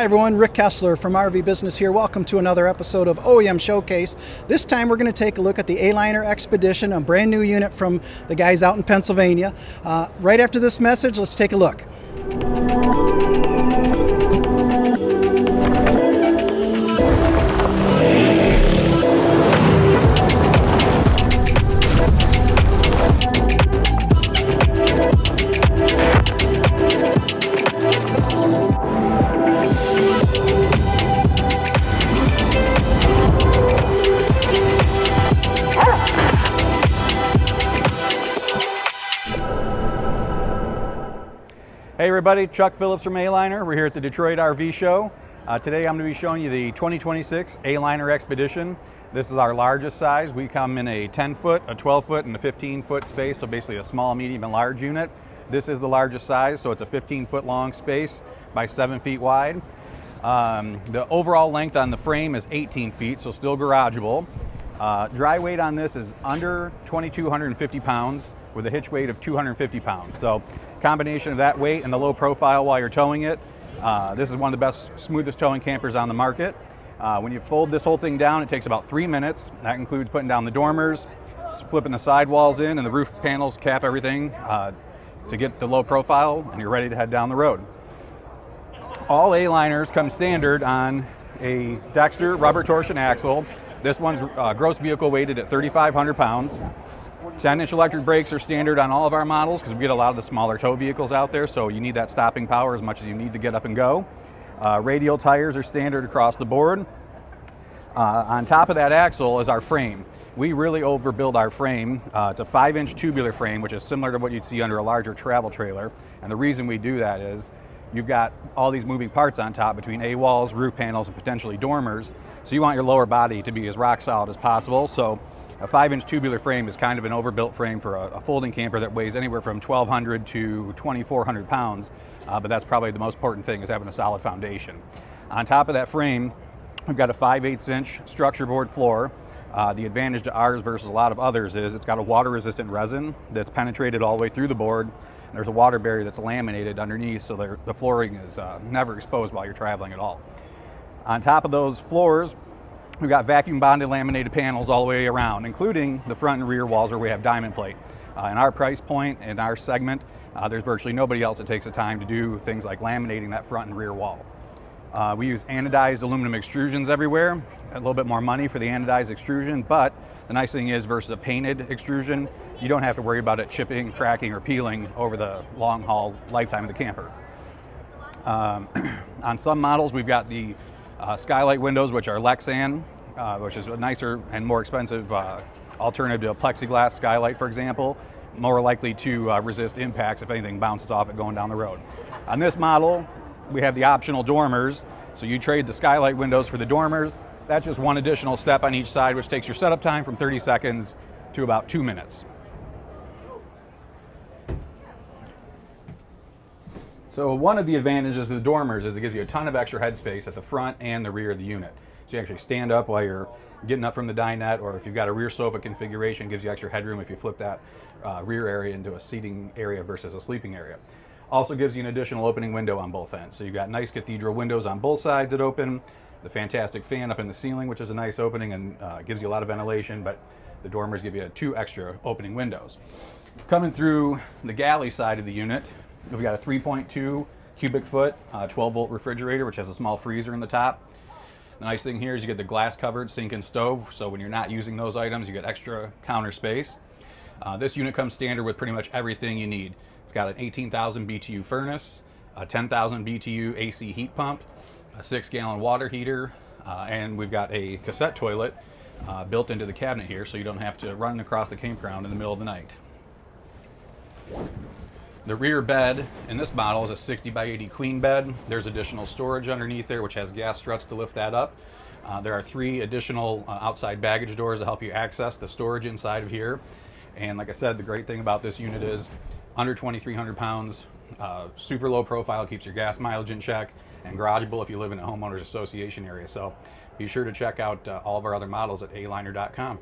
Hi everyone, Rick Kessler from RV Business here. Welcome to another episode of OEM Showcase. This time we're going to take a look at the Aliner Expedition, a brand new unit from the guys out in Pennsylvania. Right after this message, let's take a look. Hey everybody, Chuck Phillips from Aliner. We're here at the Detroit RV Show. Today I'm going to be showing you the 2026 Aliner Expedition. This is our largest size. We come in a 10-foot, a 12-foot, and a 15-foot space, so basically a small, medium, and large unit. This is the largest size, so it's a 15-foot long space by 7 feet wide. The overall length on the frame is 18 feet, so still garageable. Dry weight on this is under 2,250 pounds with a hitch weight of 250 pounds. So combination of that weight and the low profile while you're towing it, this is one of the best, smoothest towing campers on the market. When you fold this whole thing down, it takes about 3 minutes. That includes putting down the dormers, flipping the sidewalls in, and the roof panels, cap everything to get the low profile, and you're ready to head down the road. All Aliners come standard on a Dexter rubber torsion axle. This one's gross vehicle weighted at 3,500 pounds. 10-inch electric brakes are standard on all of our models because we get a lot of the smaller tow vehicles out there, so you need that stopping power as much as you need to get up and go. Radial tires are standard across the board. On top of that axle is our frame. We really overbuild our frame. It's a 5-inch tubular frame, which is similar to what you'd see under a larger travel trailer. And the reason we do that is you've got all these moving parts on top between A-walls, roof panels, and potentially dormers. So you want your lower body to be as rock solid as possible. So a 5-inch tubular frame is kind of an overbuilt frame for a folding camper that weighs anywhere from 1,200 to 2,400 pounds, but that's probably the most important thing, is having a solid foundation. On top of that frame, we've got a 5/8-inch structure board floor. The advantage to ours versus a lot of others is it's got a water-resistant resin that's penetrated all the way through the board. And there's a water barrier that's laminated underneath, so the flooring is never exposed while you're traveling at all. On top of those floors, we've got vacuum bonded laminated panels all the way around, including the front and rear walls where we have diamond plate. In our price point, in our segment, there's virtually nobody else that takes the time to do things like laminating that front and rear wall. We use anodized aluminum extrusions everywhere. A little bit more money for the anodized extrusion, but the nice thing is versus a painted extrusion, you don't have to worry about it chipping, cracking, or peeling over the long haul lifetime of the camper. On some models, we've got the skylight windows, which are Lexan, which is a nicer and more expensive alternative to a plexiglass skylight, for example, more likely to resist impacts if anything bounces off it going down the road. On this model, we have the optional dormers, so you trade the skylight windows for the dormers. That's just one additional step on each side, which takes your setup time from 30 seconds to about 2 minutes. So one of the advantages of the dormers is it gives you a ton of extra headspace at the front and the rear of the unit. So you actually stand up while you're getting up from the dinette, or if you've got a rear sofa configuration, it gives you extra headroom if you flip that rear area into a seating area versus a sleeping area. Also gives you an additional opening window on both ends. So you've got nice cathedral windows on both sides that open, the fantastic fan up in the ceiling, which is a nice opening and gives you a lot of ventilation, but the dormers give you 2 extra opening windows. Coming through the galley side of the unit, we've got a 3.2 cubic foot 12-volt refrigerator, which has a small freezer in the top. The nice thing here is you get the glass covered sink and stove, so when you're not using those items, you get extra counter space. This unit comes standard with pretty much everything you need. It's got an 18,000 BTU furnace, a 10,000 BTU AC heat pump, a 6-gallon water heater, and we've got a cassette toilet built into the cabinet here, so you don't have to run across the campground in the middle of the night. The rear bed in this model is a 60 by 80 queen bed. There's additional storage underneath there, which has gas struts to lift that up. There are 3 additional outside baggage doors to help you access the storage inside of here. And like I said, the great thing about this unit is under 2,300 pounds, super low profile, keeps your gas mileage in check, and garageable if you live in a homeowners association area. So be sure to check out all of our other models at aliner.com.